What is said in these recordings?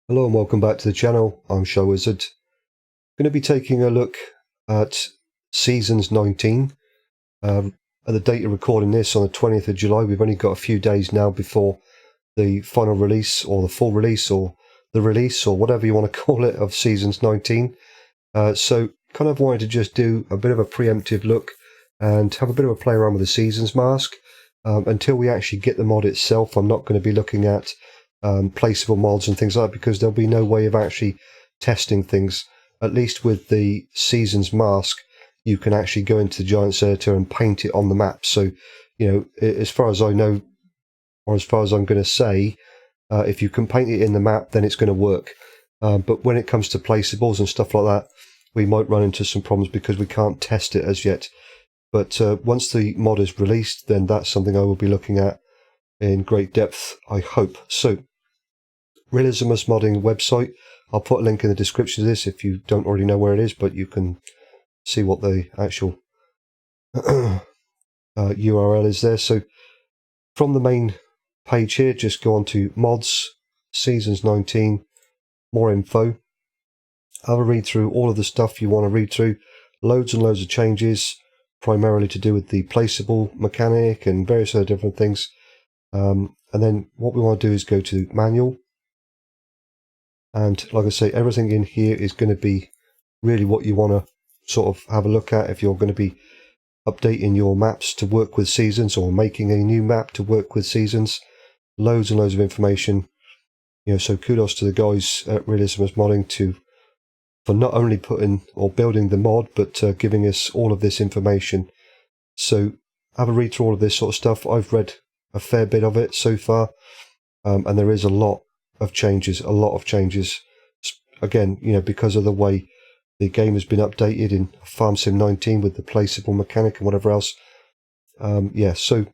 Hello and welcome back to the channel. I'm ShyWizard. Going to be taking a look at Seasons 19. At the date of recording this on the 20th of July, we've only got a few days now before the final release or the full release or the release or whatever you want to call it of Seasons 19. So kind of wanted to just do a bit of a preemptive look and have a bit of a play around with the Seasons mask. Until we actually get the mod itself, I'm not going to be looking at placeable mods and things like that, because there'll be no way of actually testing things. At least with the Seasons mask, you can actually go into the Giants editor and paint it on the map. So, you know, as far as I know, or as far as I'm going to say, if you can paint it in the map, then it's going to work. But when it comes to placeables and stuff like that, we might run into some problems because we can't test it as yet. But once the mod is released, then that's something I will be looking at in great depth, I hope. So, Realismus Moding website. I'll put a link in the description of this if you don't already know where it is, but you can see what the actual URL is there. So from the main page here, just go on to Mods, Seasons 19, more info. Have a read through all of the stuff you want to read through. Loads and loads of changes, primarily to do with the placeable mechanic and various other different things. And then what we want to do is go to Manual. And like I say, everything in here is going to be really what you want to sort of have a look at if you're going to be updating your maps to work with Seasons or making a new map to work with Seasons. Loads and loads of information. You know, so kudos to the guys at Realismus Modding for not only putting or building the mod, but giving us all of this information. So have a read through all of this sort of stuff. I've read a fair bit of it so far, and there is a lot of changes, again, you know, because of the way the game has been updated in Farm Sim 19 with the placeable mechanic and whatever else. Yeah, so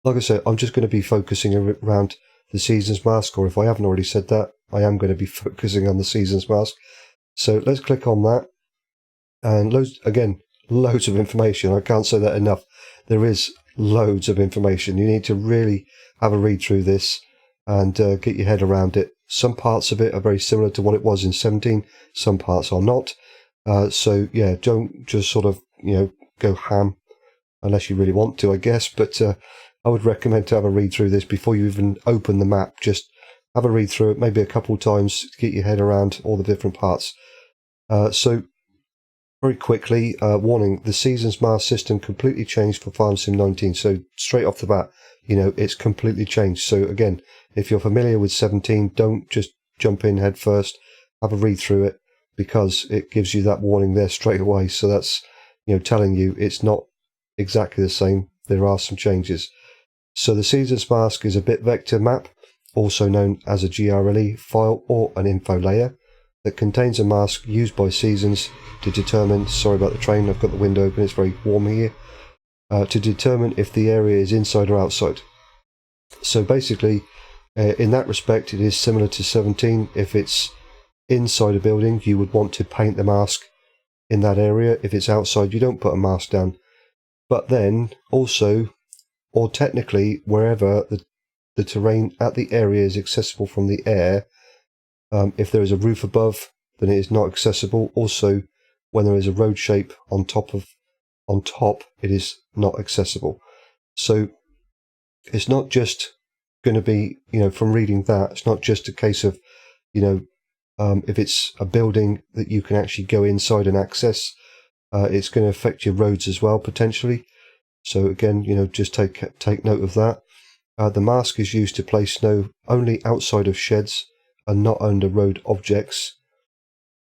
like I said, I'm just going to be focusing around the Seasons mask, or if I haven't already said that, I am going to be focusing on the Seasons mask. So let's click on that, and loads of information. I can't say that enough. There is loads of information. You need to really have a read through this and get your head around it. Some parts of it are very similar to what it was in 17, some parts are not. So yeah, don't just sort of, you know, go ham unless you really want to, I guess. But I would recommend to have a read through this before you even open the map. Just have a read through it, maybe a couple of times to get your head around all the different parts. So very quickly, warning, the Seasons mask system completely changed for Farm Sim 19. So straight off the bat, you know, it's completely changed. So again, if you're familiar with 17, don't just jump in head first. Have a read through it, because it gives you that warning there straight away. So that's, you know, telling you it's not exactly the same. There are some changes. So the Seasons mask is a bit vector map, also known as a GRLE file or an info layer, that contains a mask used by Seasons to determine, sorry about the train, I've got the window open, it's very warm here, to determine if the area is inside or outside. So basically, in that respect, it is similar to 17. If it's inside a building, you would want to paint the mask in that area. If it's outside, you don't put a mask down. But then also, or technically, wherever the terrain at the area is accessible from the air, if there is a roof above, then it is not accessible. Also, when there is a road shape on top, it is not accessible. So it's not just going to be, you know, from reading that, it's not just a case of, you know, if it's a building that you can actually go inside and access, it's going to affect your roads as well, potentially. So again, you know, just take note of that. The mask is used to place snow only outside of sheds and not under road objects.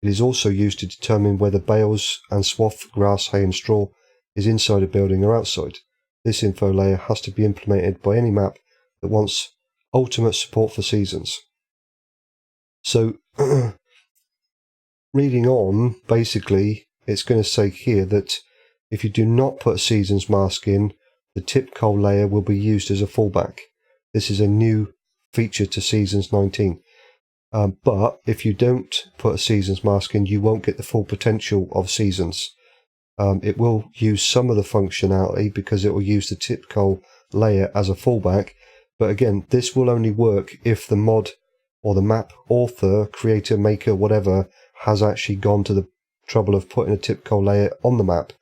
It is also used to determine whether bales and swath, grass, hay and straw is inside a building or outside. This info layer has to be implemented by any map that wants ultimate support for Seasons. So, reading on, basically, it's going to say here that if you do not put a Seasons mask in, the tip coal layer will be used as a fallback. This is a new feature to Seasons 19. But if you don't put a Seasons mask in, you won't get the full potential of Seasons. It will use some of the functionality because it will use the tip coal layer as a fallback. But again, this will only work if the mod or the map author, creator, maker, whatever, has actually gone to the trouble of putting a tip coal layer on the map.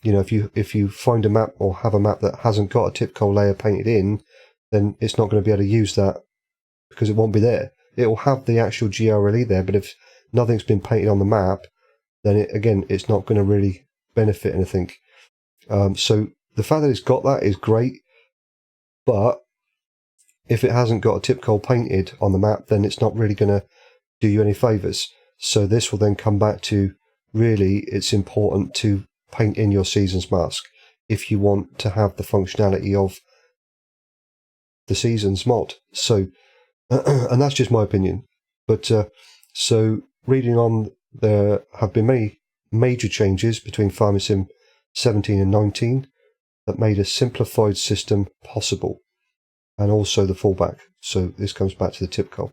You know, if you find a map or have a map that hasn't got a tip coal layer painted in, then it's not going to be able to use that because it won't be there. It will have the actual GRLE there, but if nothing's been painted on the map, then it's not going to really benefit anything. So the fact that it's got that is great, but if it hasn't got a tip coal painted on the map, then it's not really going to do you any favours. So this will then come back to, really, it's important to paint in your seasons mask if you want to have the functionality of the seasons mod. So, and that's just my opinion. But so reading on, there have been many major changes between Farming Sim 17 and 19 that made a simplified system possible, and also the fallback. So this comes back to the tip coal.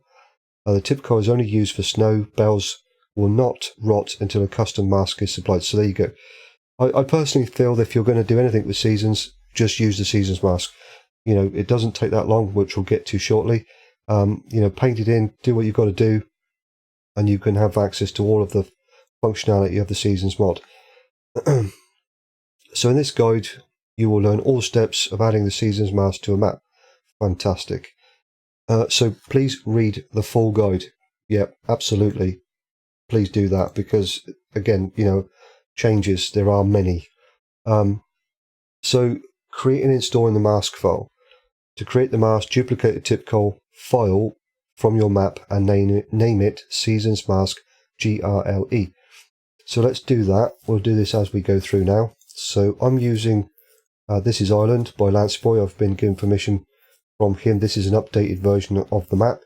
The tip coal is only used for snow. Bells will not rot until a custom mask is supplied. So there you go. I personally feel that if you're going to do anything with seasons, just use the seasons mask. You know, it doesn't take that long, which we'll get to shortly. You know, paint it in, do what you've got to do, and you can have access to all of the functionality of the seasons mod. So in this guide, you will learn all steps of adding the seasons mask to a map. Fantastic. So please read the full guide. Yeah, absolutely. Please do that because, again, you know, changes, there are many. So create and installing the mask file. To create the mask, duplicate the tip coal file from your map and name it Seasons Mask GRLE. So let's do that. We'll do this as we go through now. So I'm using, this is Ireland by Lanceboy. I've been given permission from him. This is an updated version of the map.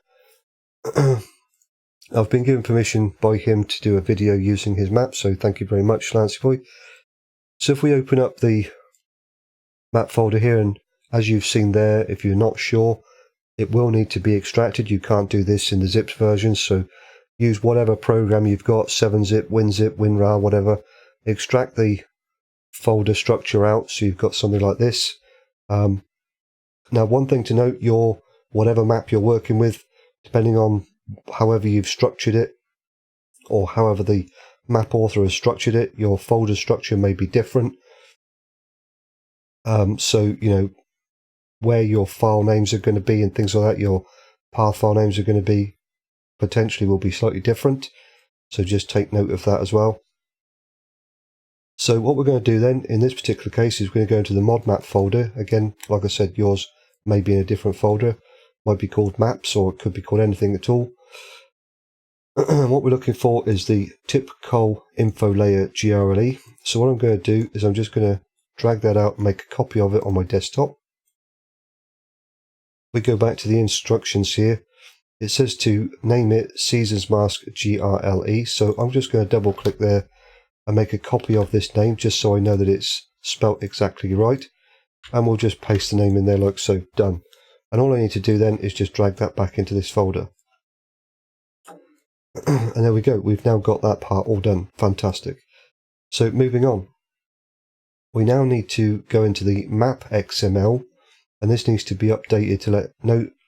I've been given permission by him to do a video using his map, so thank you very much, Lanceboy. So if we open up the map folder here, and as you've seen there, if you're not sure, it will need to be extracted. You can't do this in the zipped version, so use whatever program you've got, 7-zip, WinZip, WinRAR, whatever. Extract the folder structure out so you've got something like this. Now, one thing to note, whatever map you're working with, depending on however you've structured it, or however the map author has structured it, your folder structure may be different. So, you know, where your file names are going to be and things like that, your path file names are going to be, potentially will be slightly different. So just take note of that as well. So what we're going to do then, in this particular case, is we're going to go into the mod map folder. Again, like I said, yours may be in a different folder. Might be called maps, or it could be called anything at all. What we're looking for is the tip coal info layer GRLE. So what I'm going to do is I'm just going to drag that out and make a copy of it on my desktop. We go back to the instructions here. It says to name it Seasons Mask GRLE. So I'm just going to double click there and make a copy of this name just so I know that it's spelt exactly right. And we'll just paste the name in there like so. Done. And all I need to do then is just drag that back into this folder. And there we go. We've now got that part all done. Fantastic. So moving on. We now need to go into the map XML, and this needs to be updated to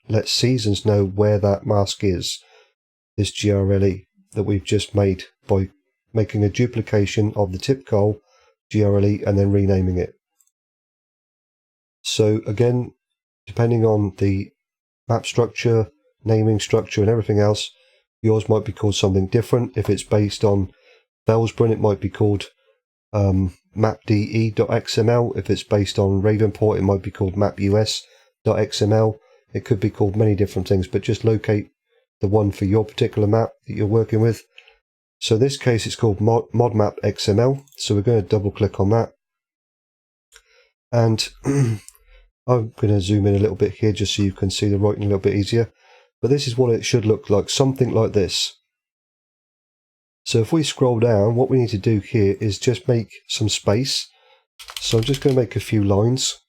let seasons know where that mask is, this GRLE that we've just made by making a duplication of the tip coal GRLE and then renaming it. So again, depending on the map structure, naming structure and everything else, yours might be called something different. If it's based on Bellsbrunn, it might be called mapde.xml. If it's based on Ravenport, it might be called mapus.xml. It could be called many different things, but just locate the one for your particular map that you're working with. So in this case, it's called modmap.xml. So we're going to double click on that. And I'm going to zoom in a little bit here just so you can see the writing a little bit easier. But this is what it should look like, something like this. So if we scroll down, what we need to do here is just make some space. So I'm just going to make a few lines.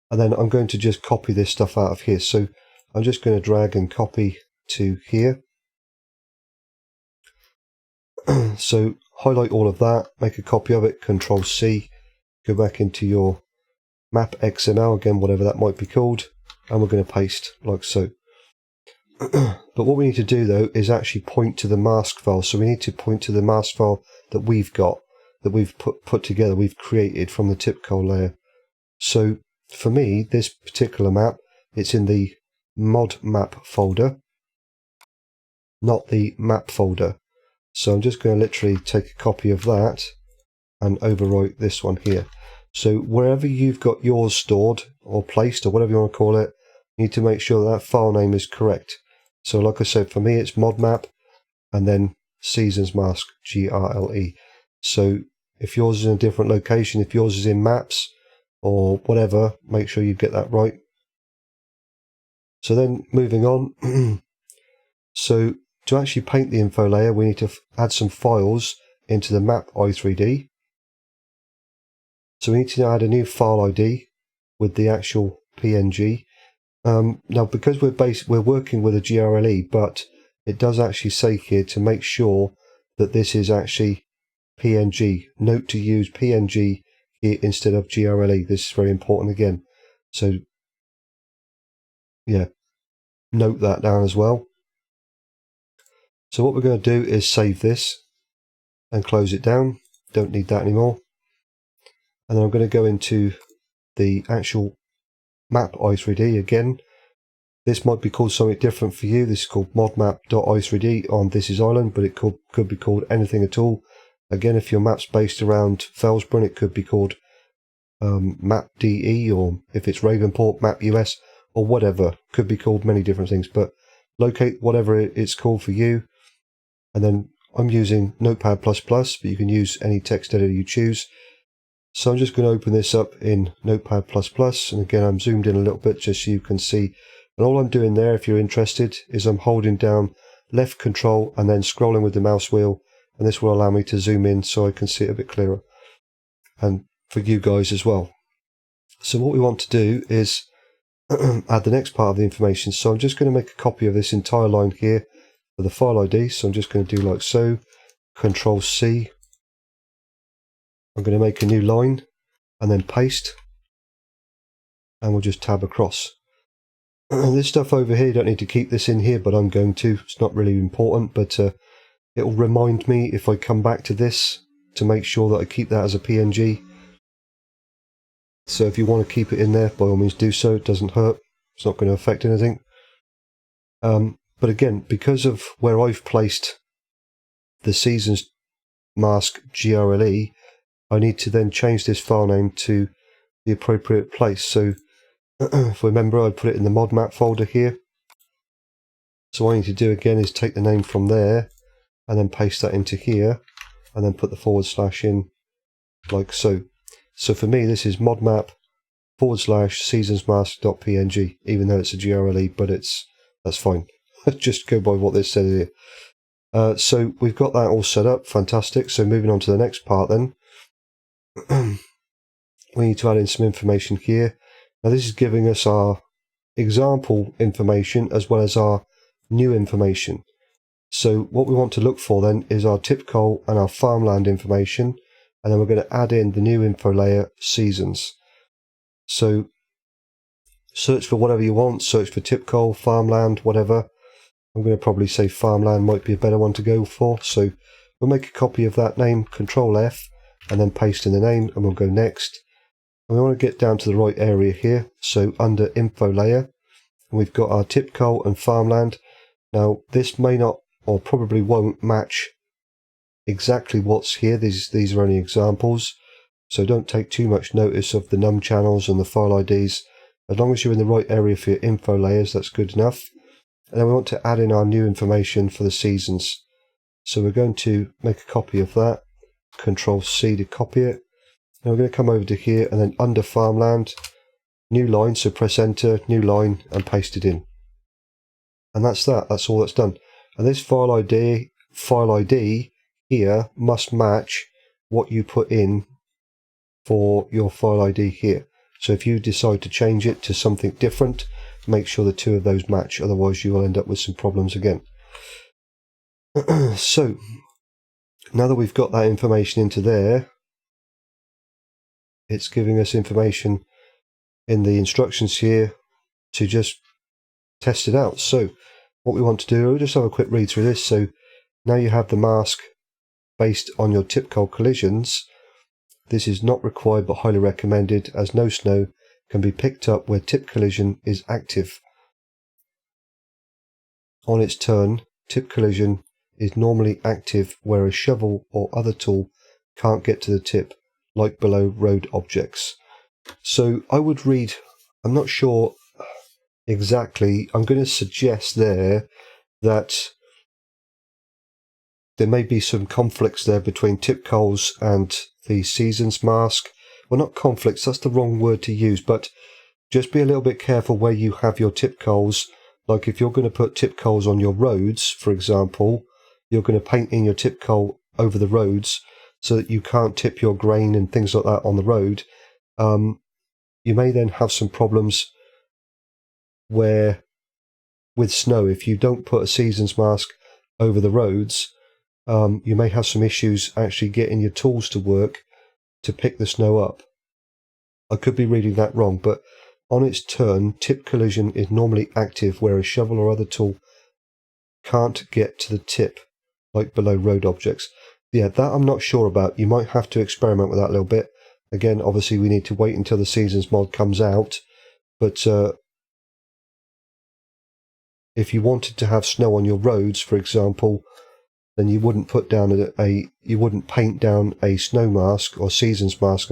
And then I'm going to just copy this stuff out of here. So I'm just going to drag and copy to here. So highlight all of that, make a copy of it, Control C, go back into your map XML, again, whatever that might be called, and we're going to paste like so. But what we need to do though is actually point to the mask file. So we need to point to the mask file that we've got, that we've put together, we've created from the TIPCOL layer. So for me, this particular map, it's in the mod map folder, not the map folder. So I'm just going to literally take a copy of that and overwrite this one here. So wherever you've got yours stored or placed or whatever you want to call it, you need to make sure that file name is correct. So like I said, for me it's mod map and then seasons mask, GRLE. So if yours is in a different location, if yours is in maps or whatever, make sure you get that right. So then moving on, so to actually paint the info layer, we need to add some files into the map i3D. So we need to add a new file ID with the actual PNG. Now, because we're working with a GRLE, but it does actually say here to make sure that this is actually PNG. Note to use PNG here instead of GRLE. This is very important again. So, yeah, note that down as well. So what we're going to do is save this and close it down. Don't need that anymore. And then I'm going to go into the actual map i3D again. This might be called something different for you. This is called modmap.i3D on This Is Ireland, but it could be called anything at all. Again, if your map's based around Fellsborough, it could be called map DE, or if it's Ravenport, map US, or whatever. Could be called many different things, but locate whatever it's called for you. And then I'm using Notepad++, but you can use any text editor you choose. So I'm just going to open this up in Notepad++, and again I'm zoomed in a little bit just so you can see. And all I'm doing there, if you're interested, is I'm holding down left control and then scrolling with the mouse wheel, and this will allow me to zoom in so I can see it a bit clearer, and for you guys as well. So what we want to do is add the next part of the information. So I'm just going to make a copy of this entire line here for the file ID. So I'm just going to do like so, Control C. I'm going to make a new line and then paste, and we'll just tab across. This stuff over here, you don't need to keep this in here, but I'm going to. It's not really important, but it will remind me if I come back to this to make sure that I keep that as a PNG. So if you want to keep it in there, by all means do so. It doesn't hurt. It's not going to affect anything. But again, because of where I've placed the seasons mask GRLE, I need to then change this file name to the appropriate place. So if I remember, I put it in the mod map folder here. So what I need to do again is take the name from there and then paste that into here and then put the / in like so. So for me, this is modmap / seasonsmask.png, even though it's a GRLE, but that's fine. Just go by what this says here. So we've got that all set up. Fantastic. So moving on to the next part then. We need to add in some information here. Now this is giving us our example information as well as our new information. So what we want to look for then is our TIPCOL and our farmland information, and then we're going to add in the new info layer, seasons. So search for whatever you want, search for TIPCOL, farmland, whatever. I'm going to probably say farmland might be a better one to go for. So we'll make a copy of that name, Control F, and then paste in the name, and we'll go next. And we want to get down to the right area here. So under info layer, we've got our TIPCOL and farmland. Now this may not, or probably won't match exactly what's here. These are only examples, so don't take too much notice of the num channels and the file IDs. As long as you're in the right area for your info layers, that's good enough. And then we want to add in our new information for the seasons. So we're going to make a copy of that, Control C to copy it. Now we're going to come over to here and then under farmland, new line, so press enter, new line, and paste it in. And that's all that's done. And this file ID here must match what you put in for your file ID here. So if you decide to change it to something different, make sure the two of those match, otherwise you will end up with some problems again. So now that we've got that information into there, it's giving us information in the instructions here to just test it out. So what we want to do, we'll just have a quick read through this. So now you have the mask based on your tip coal collisions. This is not required but highly recommended, as no snow can be picked up where tip collision is active. On its turn, tip collision is normally active where a shovel or other tool can't get to the tip, like below road objects. So I would read, I'm not sure exactly, I'm going to suggest there that there may be some conflicts there between tip coals and the seasons mask. Well, not conflicts, that's the wrong word to use, but just be a little bit careful where you have your tip coals. Like if you're going to put tip coals on your roads, for example, you're going to paint in your tip coal over the roads so that you can't tip your grain and things like that on the road. You may then have some problems where with snow, if you don't put a seasons mask over the roads, you may have some issues actually getting your tools to work to pick the snow up. I could be reading that wrong, but on its turn, tip collision is normally active where a shovel or other tool can't get to the tip, like below road objects. Yeah, that I'm not sure about. You might have to experiment with that a little bit. Again, obviously we need to wait until the seasons mod comes out, but if you wanted to have snow on your roads, for example, then you wouldn't put down you wouldn't paint down a snow mask or seasons mask,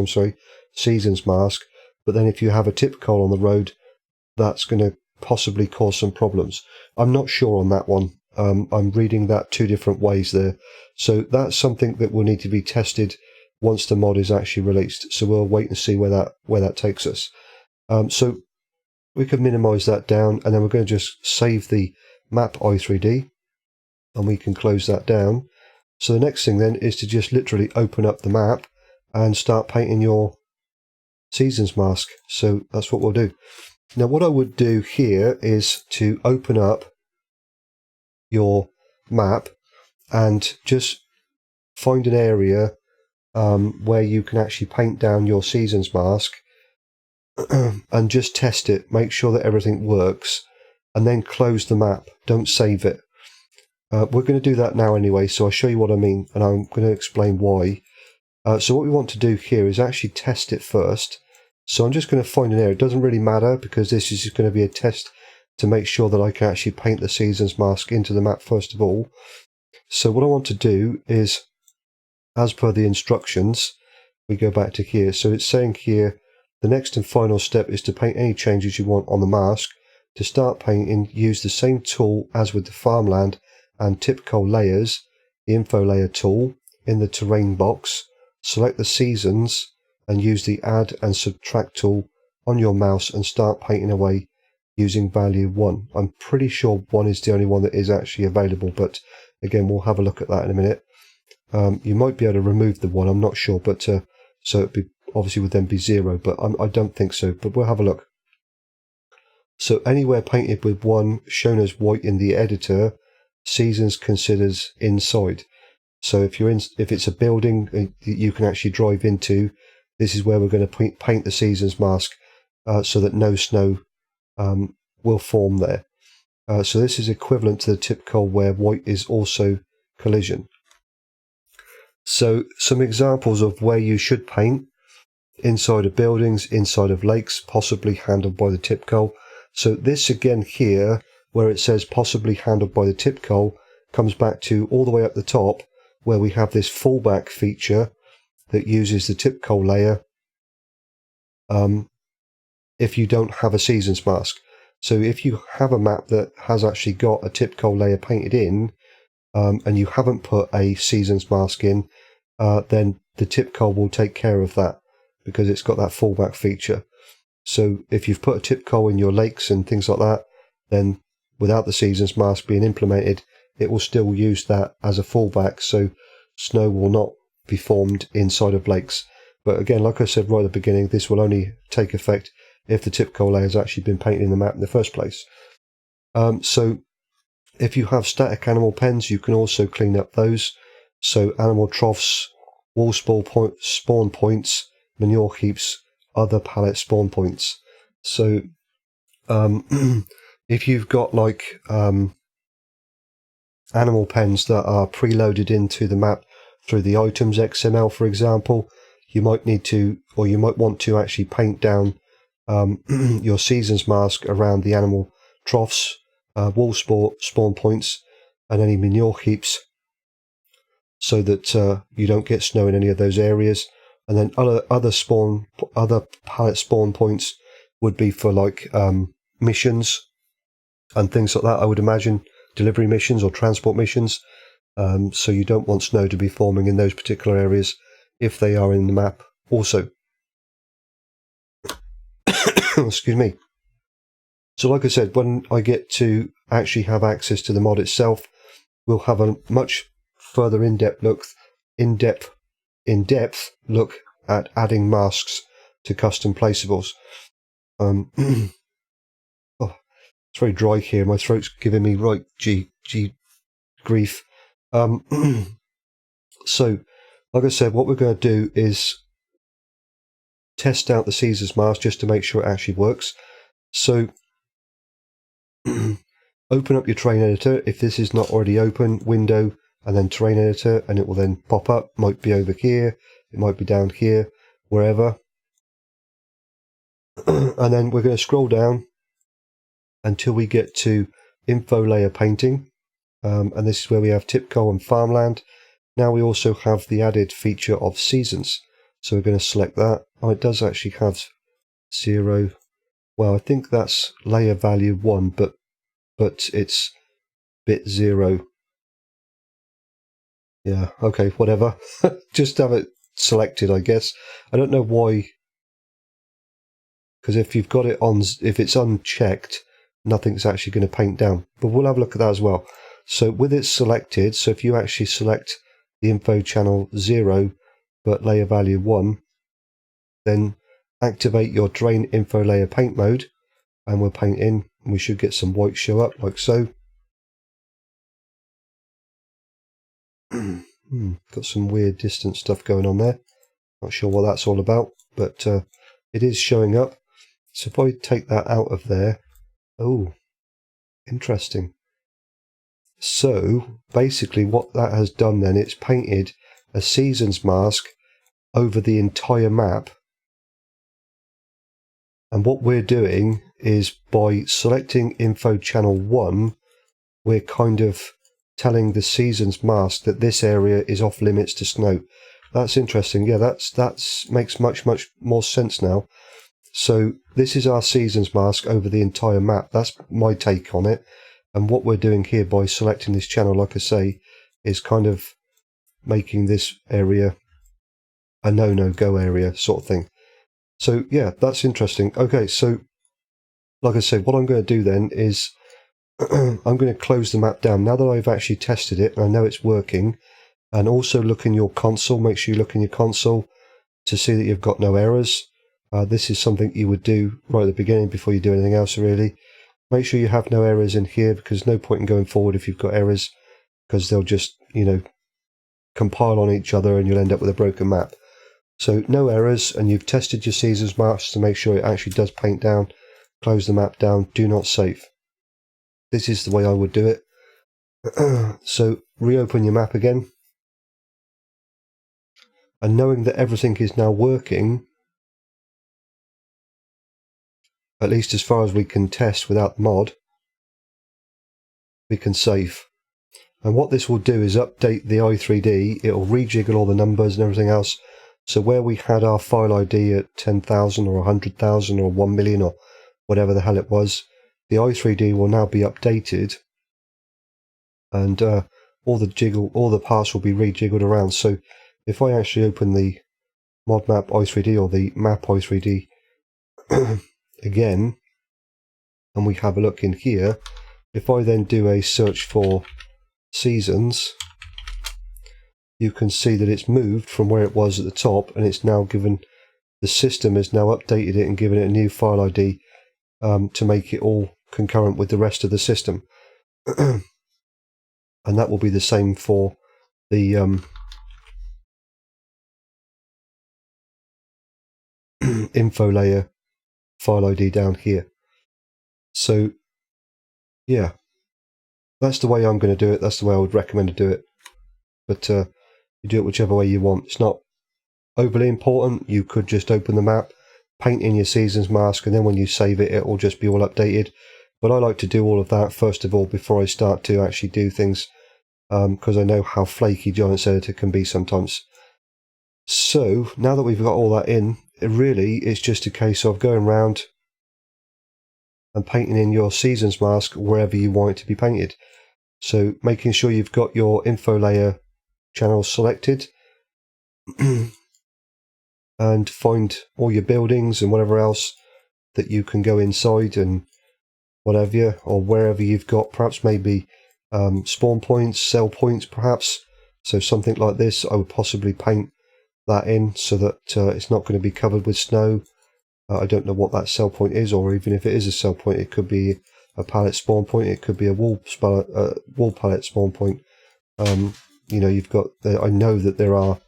seasons mask. But then if you have a tip coal on the road, that's going to possibly cause some problems. I'm not sure on that one. I'm reading that two different ways there. So that's something that will need to be tested once the mod is actually released. So we'll wait and see where that takes us. So we can minimize that down, and then we're going to just save the map i3D, and we can close that down. So the next thing then is to just literally open up the map and start painting your seasons mask. So that's what we'll do. Now what I would do here is to open up your map and just find an area where you can actually paint down your seasons mask and just test it, make sure that everything works, and then close the map. Don't save it. We're going to do that now anyway, so I'll show you what I mean, and I'm going to explain why. So what we want to do here is actually test it first. So I'm just going to find an area. It doesn't really matter because this is just going to be a test to make sure that I can actually paint the seasons mask into the map first of all. So what I want to do is, as per the instructions, we go back to here. So it's saying here, the next and final step is to paint any changes you want on the mask. To start painting, use the same tool as with the farmland and tip coal layers, the info layer tool. In the terrain box, select the seasons and use the add and subtract tool on your mouse and start painting away using value 1. I'm pretty sure 1 is the only one that is actually available, but again, we'll have a look at that in a minute. You might be able to remove the 1, I'm not sure, but so it'd be, obviously would then be 0, but I don't think so, but we'll have a look. So anywhere painted with 1 shown as white in the editor, seasons considers inside. So if it's a building you can actually drive into, this is where we're going to paint the seasons mask so that no snow will form there. So this is equivalent to the tip coal where white is also collision. So some examples of where you should paint: inside of buildings, inside of lakes, possibly handled by the tip coal. So this again here, where it says possibly handled by the tip coal, comes back to all the way up the top where we have this fallback feature that uses the tip coal layer if you don't have a seasons mask. So if you have a map that has actually got a tip coal layer painted in and you haven't put a seasons mask in, then the tip coal will take care of that because it's got that fallback feature. So if you've put a tip coal in your lakes and things like that, then without the seasons mask being implemented, it will still use that as a fallback, so snow will not be formed inside of lakes. But again, like I said right at the beginning, this will only take effect if the tip coal layer has actually been painted in the map in the first place. So if you have static animal pens, you can also clean up those. So animal troughs, wall spawn points, manure heaps, other pallet spawn points. So if you've got like animal pens that are preloaded into the map through the items XML, for example, you might need to, or you might want to actually paint down your seasons mask around the animal troughs, wall spawn points, and any manure heaps, so that you don't get snow in any of those areas. And then other pallet spawn points would be for like missions and things like that, I would imagine, delivery missions or transport missions. So you don't want snow to be forming in those particular areas if they are in the map also. Excuse me. So like I said, when I get to actually have access to the mod itself, we'll have a much further in-depth look at adding masks to custom placeables. Oh, it's very dry here. My throat's giving me right grief. So, like I said, what we're going to do is test out the Caesar's mask just to make sure it actually works. So, open up your terrain editor. If this is not already open, window and then terrain editor, and it will then pop up. Might be over here, it might be down here, wherever. And then we're going to scroll down until we get to info layer painting. And this is where we have Tipco and farmland. Now we also have the added feature of seasons. So we're going to select that. Oh, it does actually have 0. Well, I think that's layer value 1, but it's bit 0. Yeah, okay, whatever. Just have it selected, I guess. I don't know why, because if you've got it on, if it's unchecked, nothing's actually going to paint down. But we'll have a look at that as well. So with it selected, so if you actually select the info channel 0, but layer value 1, then activate your terrain info layer paint mode, and we'll paint in. We should get some white show up, like so. Got some weird distance stuff going on there. Not sure what that's all about, but it is showing up. So if I take that out of there, oh, interesting. So basically what that has done then, it's painted a seasons mask over the entire map. And what we're doing is by selecting info channel 1, we're kind of telling the seasons mask that this area is off limits to snow. That's interesting. Yeah, that's makes much more sense now. So this is our seasons mask over the entire map. That's my take on it. And what we're doing here by selecting this channel, like I say, is kind of making this area a no-go area sort of thing. So yeah, that's interesting. Okay, so like I said, what I'm going to do then is I'm going to close the map down. Now that I've actually tested it and I know it's working, and also look in your console, make sure you look in your console to see that you've got no errors. This is something you would do right at the beginning before you do anything else, really. Make sure you have no errors in here, because no point in going forward if you've got errors, because they'll just, compile on each other and you'll end up with a broken map. So no errors, and you've tested your Caesar's maps to make sure it actually does paint down. Close the map down, do not save. This is the way I would do it. So reopen your map again. And knowing that everything is now working, at least as far as we can test without the mod, we can save. And what this will do is update the i3D. It'll rejiggle all the numbers and everything else. So where we had our file ID at 10,000 or 100,000 or 1 million or whatever the hell it was, the i3D will now be updated, and all the parts will be rejiggled around. So if I actually open the mod map i3D or the map i3D again, and we have a look in here, if I then do a search for seasons, you can see that it's moved from where it was at the top, and it's now given, the system has now updated it and given it a new file ID to make it all concurrent with the rest of the system. And that will be the same for the info layer file ID down here. So yeah, That's the way I'm going to do it. That's the way I would recommend to do it. But you do it whichever way you want. It's not overly important. You could just open the map, paint in your seasons mask, and then when you save it, it will just be all updated. But I like to do all of that first of all before I start to actually do things, because I know how flaky Giants Editor can be sometimes. So now that we've got all that in, it's just a case of going around and painting in your seasons mask wherever you want it to be painted. So making sure you've got your info layer channel selected and find all your buildings and whatever else that you can go inside and whatever, or wherever you've got perhaps maybe spawn points, sell points perhaps. So something like this, I would possibly paint that in so that it's not going to be covered with snow. I don't know what that sell point is, or even if it is a sell point, it could be a pallet spawn point, it could be a wall pallet spawn point. You've got I know that there are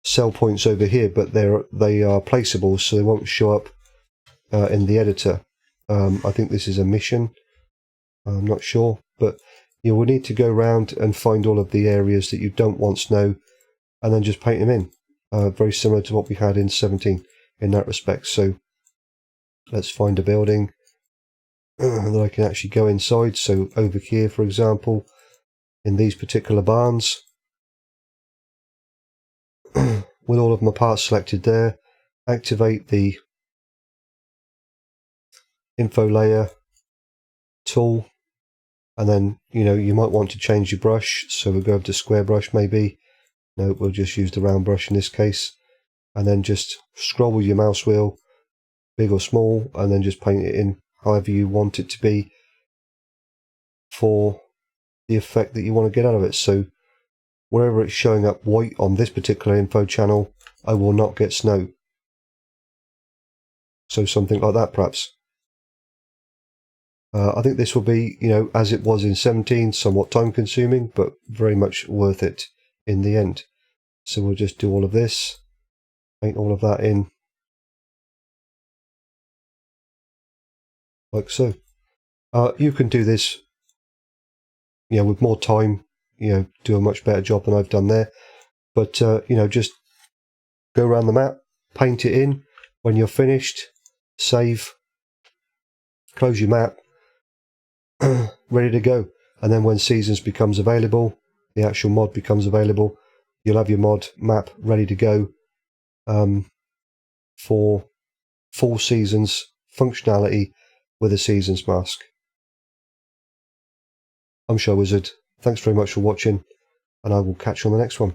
sell points over here, but they are placeable, so they won't show up in the editor. I think this is a mission. I'm not sure, but you will need to go around and find all of the areas that you don't want snow, and then just paint them in. Very similar to what we had in 17 in that respect. So let's find a building that I can actually go inside. So over here, for example, in these particular barns, with all of my parts selected there, activate the info layer tool, and then you might want to change your brush, so we'll go over to square brush maybe. No, we'll just use the round brush in this case, and then just scroll with your mouse wheel, big or small, and then just paint it in however you want it to be for the effect that you want to get out of it. So wherever it's showing up white on this particular info channel, I will not get snow. So something like that perhaps. I think this will be, as it was in 17, somewhat time consuming, but very much worth it in the end. So we'll just do all of this, paint all of that in, like so. You can do this, with more time, do a much better job than I've done there. But, just go around the map, paint it in. When you're finished, save, close your map, ready to go. And then when seasons becomes available, the actual mod becomes available, you'll have your mod map ready to go for full seasons functionality with a seasons mask. I'm ShyWizard. Thanks very much for watching, and I will catch you on the next one.